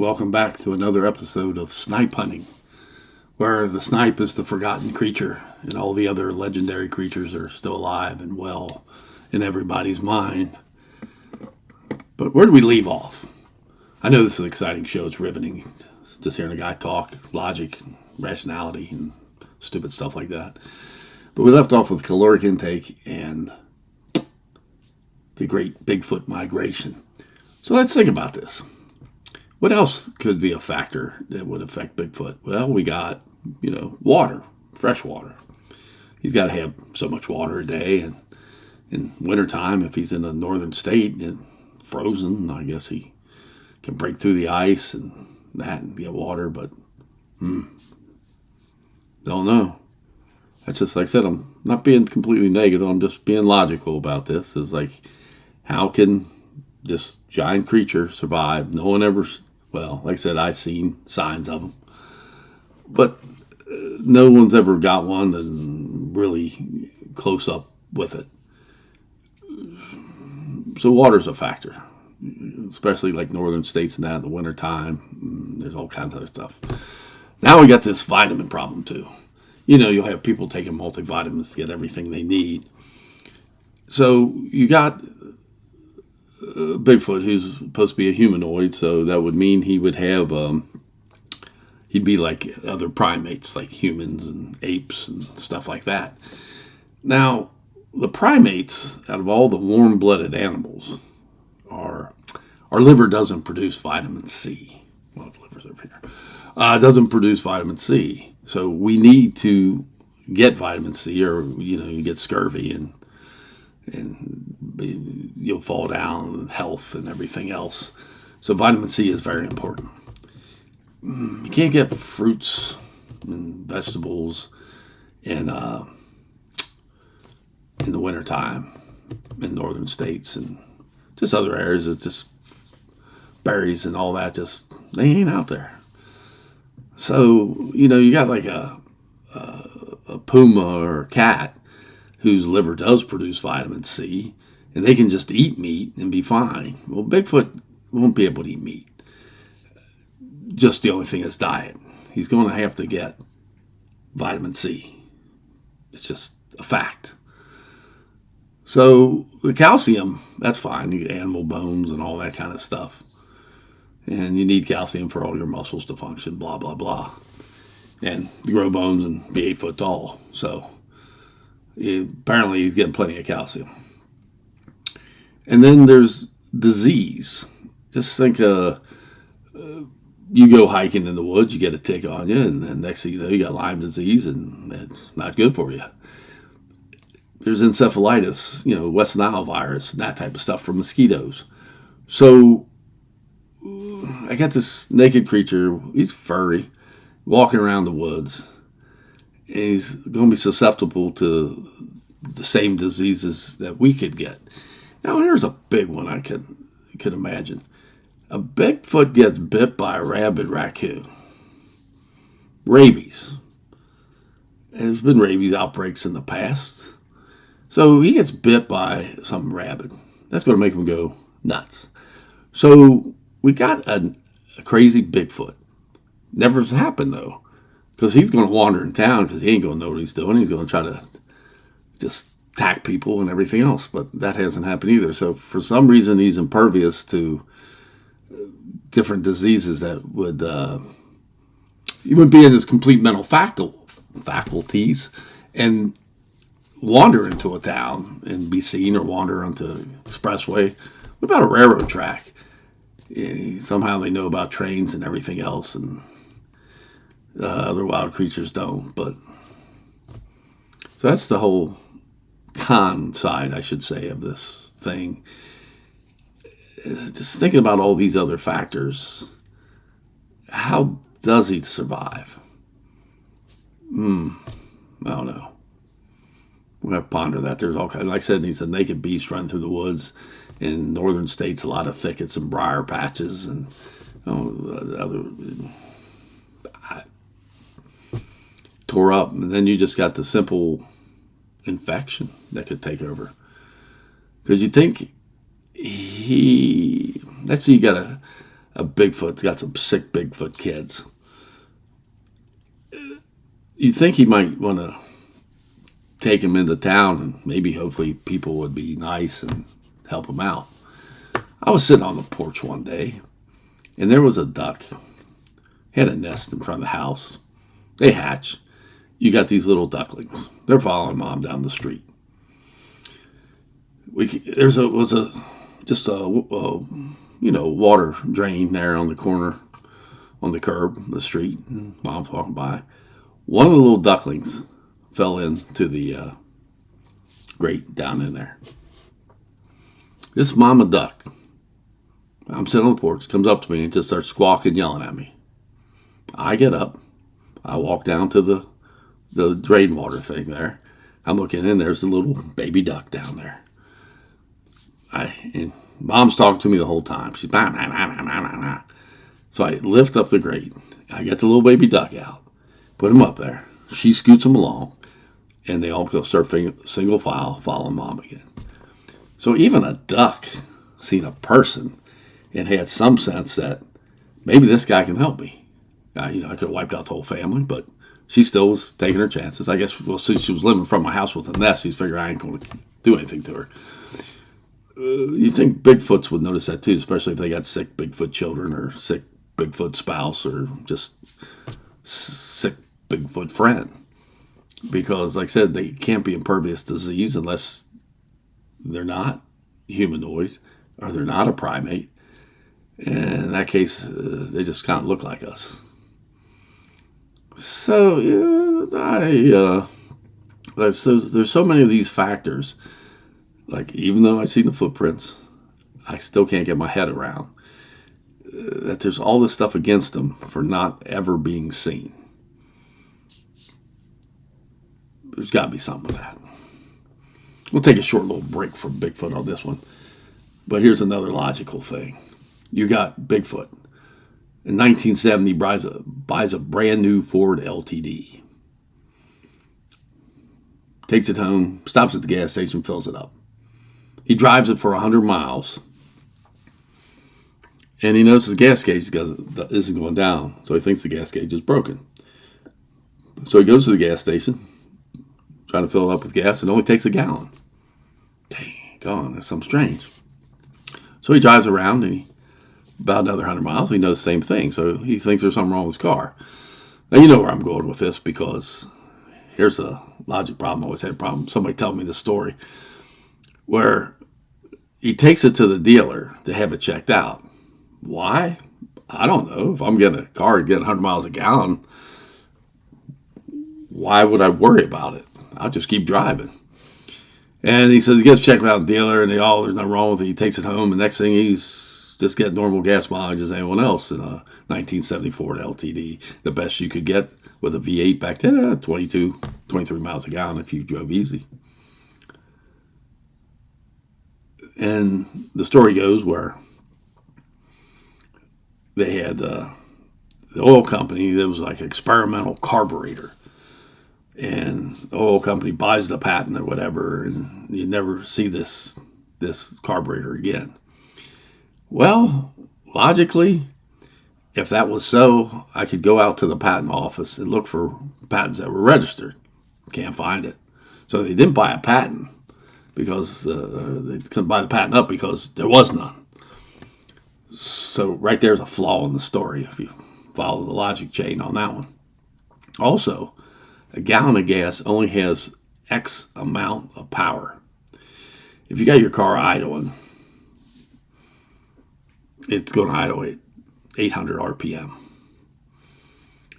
welcome back to another episode of Snipe Hunting, where the snipe is the forgotten creature and all the other legendary creatures are still alive and well in everybody's mind. But where do we leave off? I know this is an exciting show. It's riveting. Just hearing a guy talk, logic, rationality, and stupid stuff like that. But we left off with caloric intake and the great Bigfoot migration. So let's think about this. What else could be a factor that would affect Bigfoot? Well, we got, water, fresh water. He's got to have so much water a day. And in wintertime, if he's in a northern state and frozen, I guess he can break through the ice and that and get water. But, don't know. That's just like I said, I'm not being completely negative. I'm just being logical about this. It's like, how can this giant creature survive? No one ever, well, like I said, I've seen signs of them. But no one's ever got one and really close up with it. So water's a factor, especially like northern states and that in the wintertime. There's all kinds of other stuff. Now we got this vitamin problem too. You'll have people taking multivitamins to get everything they need. So you got Bigfoot, who's supposed to be a humanoid, so that would mean he would have, he'd be like other primates, like humans and apes and stuff like that. Now, the primates, out of all the warm-blooded animals, our liver doesn't produce vitamin C. Well, the liver's over here. It doesn't produce vitamin C. So we need to get vitamin C, or, you get scurvy and you'll fall down with health and everything else. So vitamin C is very important. You can't get fruits and vegetables in the wintertime in northern states and just other areas. It's just berries and all that, just they ain't out there. So, you got like a puma or a cat whose liver does produce vitamin C, and they can just eat meat and be fine. Well, Bigfoot won't be able to eat meat. Just the only thing is diet. He's going to have to get vitamin C. It's just a fact. So the calcium, that's fine. You get animal bones and all that kind of stuff. And you need calcium for all your muscles to function, blah, blah, blah. And to grow bones and be 8 foot tall. So apparently he's getting plenty of calcium. And then there's disease. Just think you go hiking in the woods, you get a tick on you, and then next thing you know, you got Lyme disease, and it's not good for you. There's encephalitis, West Nile virus, and that type of stuff from mosquitoes. So I got this naked creature, he's furry, walking around the woods. And he's going to be susceptible to the same diseases that we could get. Now, here's a big one I could imagine. A Bigfoot gets bit by a rabid raccoon. Rabies. And there's been rabies outbreaks in the past. So he gets bit by something rabid. That's going to make him go nuts. So we got a crazy Bigfoot. Never has happened, though. Because he's going to wander in town because he ain't going to know what he's doing. He's going to try to just attack people and everything else. But that hasn't happened either. So for some reason, he's impervious to different diseases that would he would be in his complete mental faculties and wander into a town and be seen, or wander onto an expressway. What about a railroad track? Somehow they know about trains and everything else, and other wild creatures don't. But so that's the whole con side, I should say, of this thing. Just thinking about all these other factors, how does he survive? I don't know. We're going to ponder that. There's all kinds. Like I said, he's a naked beast running through the woods. In northern states, a lot of thickets and briar patches and other tore up. And then you just got the simple infection that could take over. Because you think let's say you got a Bigfoot's got some sick Bigfoot kids. You think he might want to take him into town and maybe hopefully people would be nice and help him out. I was sitting on the porch one day and there was a duck. Had a nest in front of the house. They hatch. You got these little ducklings. They're following mom down the street. Was just a water drain there on the corner, on the curb, the street. And mom's walking by. One of the little ducklings fell into the grate down in there. This mama duck, I'm sitting on the porch, comes up to me and just starts squawking, yelling at me. I get up. I walk down to the drain water thing there. I'm looking in. There's a little baby duck down there. And mom's talking to me the whole time. She's bah, bah, bah, bah, bah, bah. So I lift up the grate. I get the little baby duck out, put him up there. She scoots him along, and they all go start single file following mom again. So even a duck seen a person and had some sense that maybe this guy can help me. I could have wiped out the whole family, but she still was taking her chances. I guess, well, since she was living from my house with a nest, she's figured I ain't going to do anything to her. You think Bigfoots would notice that too, especially if they got sick Bigfoot children or sick Bigfoot spouse or just sick Bigfoot friend. Because, like I said, they can't be impervious to disease unless they're not humanoid or they're not a primate. And in that case, they just kind of look like us. So, there's so many of these factors. Like, even though I see the footprints, I still can't get my head around that there's all this stuff against them for not ever being seen. There's got to be something with that. We'll take a short little break from Bigfoot on this one. But here's another logical thing. You got Bigfoot. In 1970, buys a brand new Ford LTD. Takes it home, stops at the gas station, fills it up. He drives it for 100 miles. And he notices the gas gauge isn't going down. So he thinks the gas gauge is broken. So he goes to the gas station, trying to fill it up with gas. It only takes a gallon. Dang, gone. There's something strange. So he drives around and about another 100 miles, he knows the same thing. So he thinks there's something wrong with his car. Now, you know where I'm going with this because here's a logic problem. I always had a problem. Somebody tell me the story where he takes it to the dealer to have it checked out. Why? I don't know. If I'm getting a car and getting 100 miles a gallon, why would I worry about it? I'll just keep driving. And he says he gets checked out the dealer and there's nothing wrong with it. He takes it home. And next thing he's just getting normal gas mileage as anyone else in a 1970 Ford LTD. The best you could get with a V8 back then, 22, 23 miles a gallon if you drove easy. And the story goes where they had the oil company that was like an experimental carburetor. And the oil company buys the patent or whatever, and you never see this carburetor again. Well, logically, if that was so, I could go out to the patent office and look for patents that were registered. Can't find it. So they didn't buy a patent because they couldn't buy the patent up because there was none. So right there's a flaw in the story if you follow the logic chain on that one. Also, a gallon of gas only has X amount of power. If you got your car idling, it's going to idle at 800 RPM.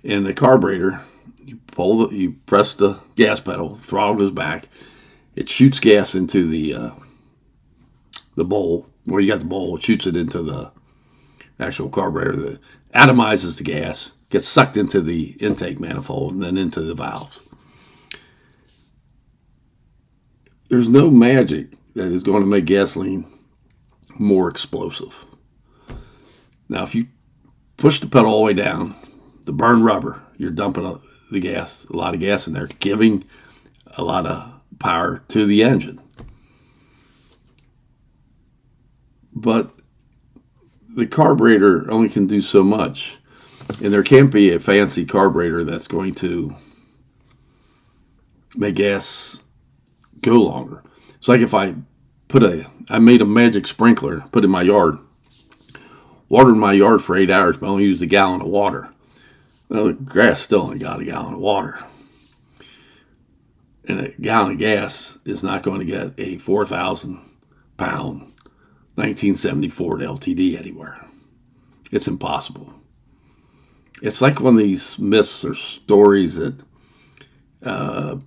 And the carburetor, you press the gas pedal, throttle goes back, it shoots gas into the bowl, where you got the bowl, it shoots it into the actual carburetor that atomizes the gas, gets sucked into the intake manifold, and then into the valves. There's no magic that is going to make gasoline more explosive. Now, if you push the pedal all the way down, the burn rubber, you're dumping a lot of gas in there, giving a lot of power to the engine. But the carburetor only can do so much. And there can't be a fancy carburetor that's going to make gas go longer. It's like if I made a magic sprinkler, put in my yard, watered my yard for 8 hours, but I only used a gallon of water. Well, the grass still only got a gallon of water. And a gallon of gas is not going to get a 4,000 pound 1970 Ford LTD anywhere. It's impossible. It's like one of these myths or stories that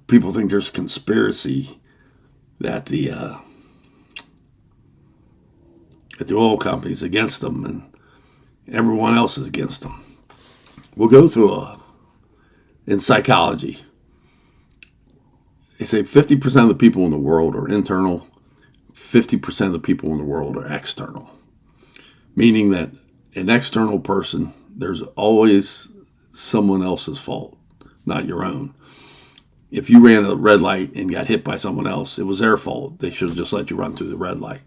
people think there's a conspiracy that the oil company's against them and everyone else is against them. We'll go through in psychology, they say 50% of the people in the world are internal, 50% of the people in the world are external. Meaning that an external person, there's always someone else's fault, not your own. If you ran a red light and got hit by someone else, it was their fault. They should have just let you run through the red light.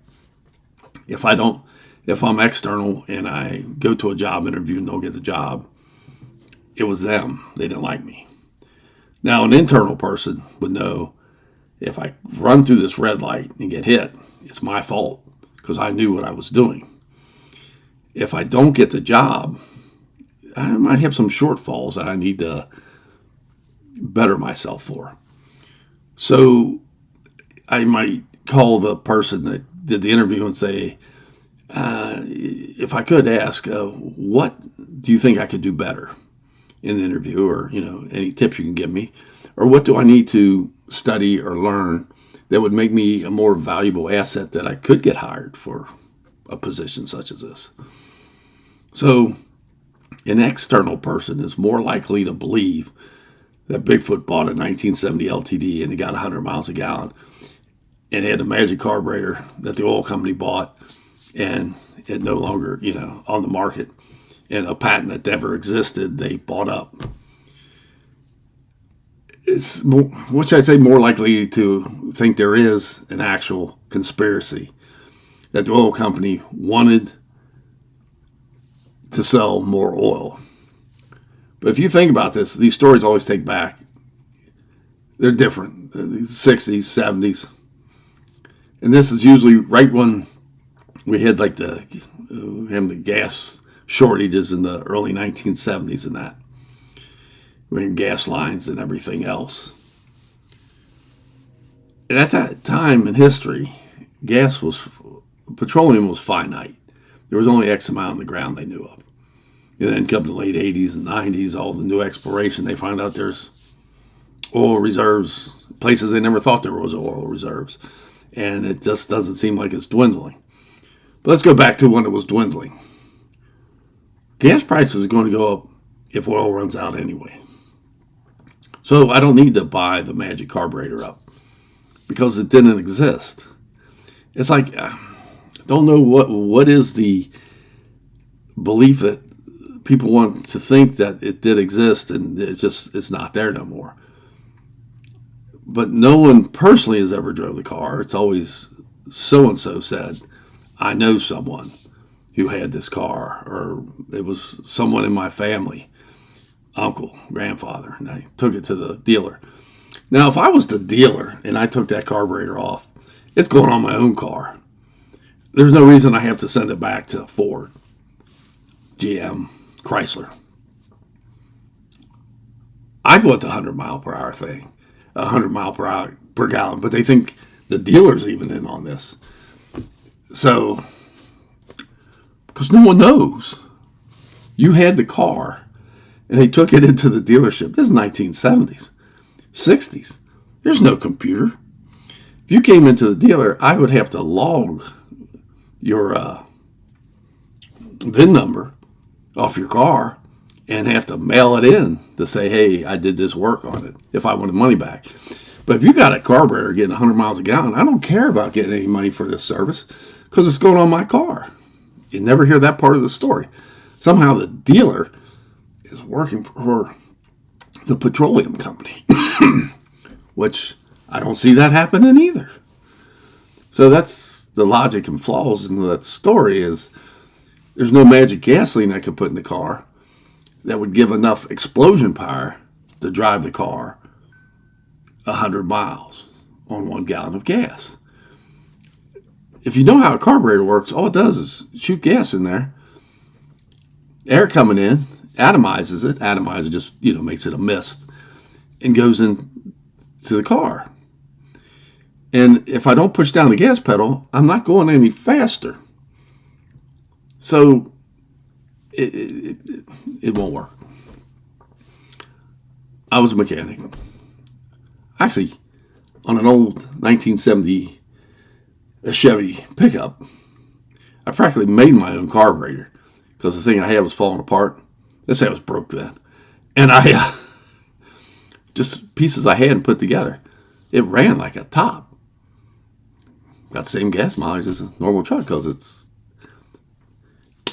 If I'm external and I go to a job interview and don't get the job, it was them. They didn't like me. Now, an internal person would know if I run through this red light and get hit, it's my fault because I knew what I was doing. If I don't get the job, I might have some shortfalls that I need to better myself for. So I might call the person that did the interview and say, if I could ask, what do you think I could do better in the interview, or any tips you can give me, or what do I need to study or learn that would make me a more valuable asset that I could get hired for a position such as this. So an external person is more likely to believe that Bigfoot bought a 1970 LTD and it got 100 miles a gallon and had a magic carburetor that the oil company bought and it no longer on the market, and a patent that never existed they bought up. It's more, which I say more likely to think there is an actual conspiracy that the oil company wanted to sell more oil. But if you think about this, these stories always take back. They're different. The 60s, 70s. And this is usually right when we had like the gas shortages in the early 1970s and that. We had gas lines and everything else. And at that time in history, petroleum was finite. There was only X amount on the ground they knew of. And then come the late 80s and 90s, all the new exploration, they find out there's oil reserves, places they never thought there was oil reserves. And it just doesn't seem like it's dwindling. But let's go back to when it was dwindling. Gas prices are going to go up if oil runs out anyway. So I don't need to buy the magic carburetor up because it didn't exist. It's like, I don't know what is the belief that people want to think that it did exist and it's not there no more. But no one personally has ever drove the car. It's always so-and-so said, I know someone who had this car, or it was someone in my family, uncle, grandfather, and I took it to the dealer. Now, if I was the dealer and I took that carburetor off, it's going on my own car. There's no reason I have to send it back to Ford, GM, Chrysler. I'd want the 100 mile per hour thing, 100 mile per hour per gallon, but they think the dealer's even in on this. So, because no one knows. You had the car, and they took it into the dealership. This is 1970s, 60s. There's no computer. If you came into the dealer, I would have to log your VIN number off your car and have to mail it in to say, hey, I did this work on it if I wanted money back. But if you got a carburetor getting 100 miles a gallon, I don't care about getting any money for this service because it's going on my car. You never hear that part of the story. Somehow the dealer is working for the petroleum company, which I don't see that happening either. So that's the logic and flaws in that story is there's no magic gasoline I could put in the car that would give enough explosion power to drive the car 100 miles on 1 gallon of gas. If you know how a carburetor works, all it does is shoot gas in there. Air coming in atomizes it. Atomizer just, makes it a mist and goes into the car. And if I don't push down the gas pedal, I'm not going any faster. So it won't work. I was a mechanic. Actually, on an old 1970 Chevy pickup, I practically made my own carburetor because the thing I had was falling apart. Let's say I was broke then. And I, just pieces I hadn't put together, it ran like a top. Got the same gas mileage as a normal truck because it's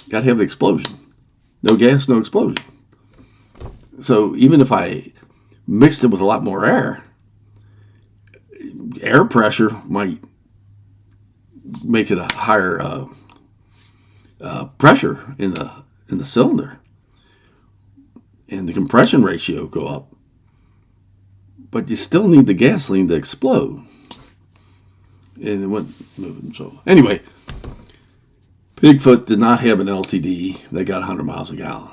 got to have the explosion. No gas, no explosion. So even if I mixed it with a lot more air pressure might make it a higher pressure in the cylinder, and the compression ratio go up. But you still need the gasoline to explode, and it went moving. So anyway, Bigfoot did not have an LTD that got 100 miles a gallon.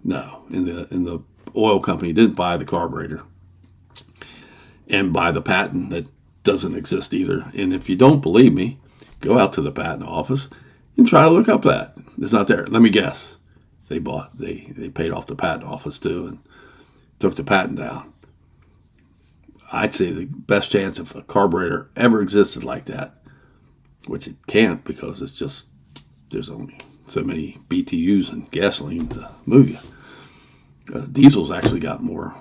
No, and the oil company didn't buy the carburetor and buy the patent that doesn't exist either. And if you don't believe me, go out to the patent office and try to look up that. It's not there. Let me guess. They paid off the patent office too and took the patent down. I'd say the best chance if a carburetor ever existed like that, which it can't because it's just, there's only so many BTUs in gasoline to move you. Diesel's actually got more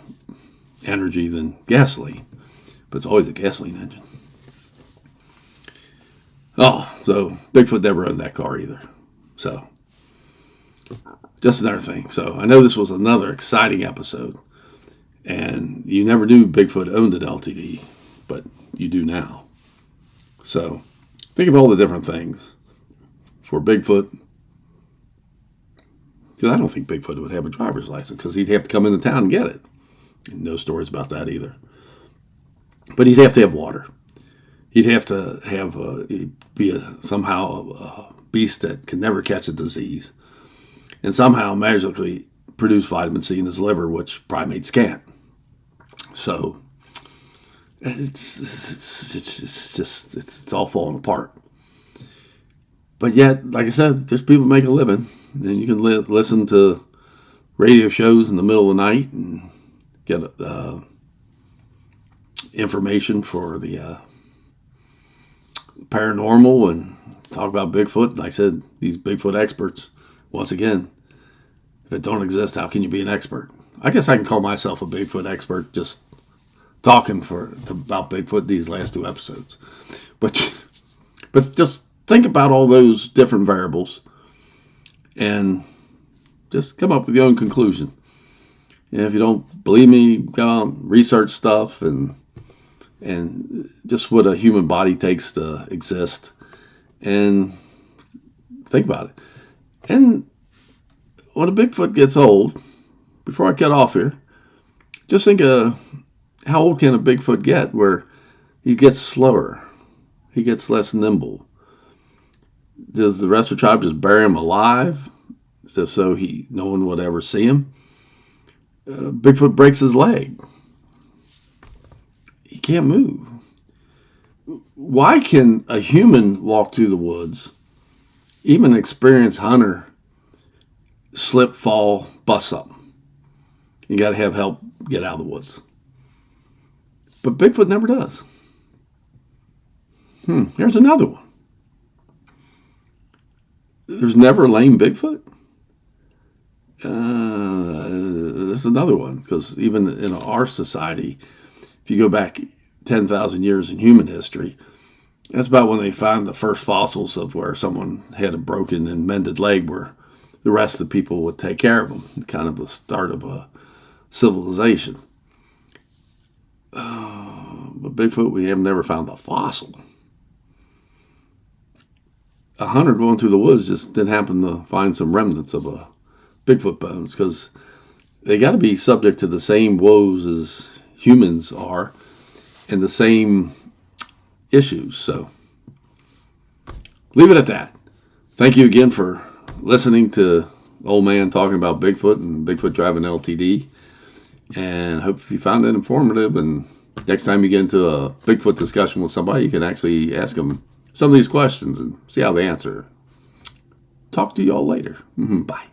energy than gasoline, but it's always a gasoline engine. Oh, so Bigfoot never owned that car either. So, just another thing. So, I know this was another exciting episode, and you never knew Bigfoot owned an LTD, but you do now. So, think of all the different things for Bigfoot. Because I don't think Bigfoot would have a driver's license because he'd have to come into town and get it. And no stories about that either. But he'd have to have water. He'd have to be somehow a beast that can never catch a disease. And somehow magically produce vitamin C in his liver, which primates can't. So it's all falling apart. But yet, like I said, there's people make a living. And you can listen to radio shows in the middle of the night and get information for the paranormal and talk about Bigfoot. Like I said, these Bigfoot experts, once again, if it don't exist, how can you be an expert? I guess I can call myself a Bigfoot expert just talking about Bigfoot these last 2 episodes. But just think about all those different variables and just come up with your own conclusion. And if you don't believe me, go out and research stuff and just what a human body takes to exist, and think about it. And when a Bigfoot gets old, before I cut off here, just think of how old can a Bigfoot get where he gets slower, he gets less nimble. Does the rest of the tribe just bury him alive just so no one would ever see him? Bigfoot breaks his leg. He can't move. Why can a human walk through the woods, even an experienced hunter, slip, fall, bust something? You got to have help get out of the woods. But Bigfoot never does. Here's another one. There's never a lame Bigfoot? There's another one, because even in our society, if you go back 10,000 years in human history, that's about when they found the first fossils of where someone had a broken and mended leg where the rest of the people would take care of them. Kind of the start of a civilization. But Bigfoot, we have never found a fossil. a hunter going through the woods just didn't happen to find some remnants of a Bigfoot bones, because they got to be subject to the same woes as humans are and the same issues. So leave it at that. Thank you again for listening to old man talking about Bigfoot and Bigfoot driving LTD. And hope you found it informative. And next time you get into a Bigfoot discussion with somebody, you can actually ask them some of these questions and see how they answer. Talk to you all later. Bye.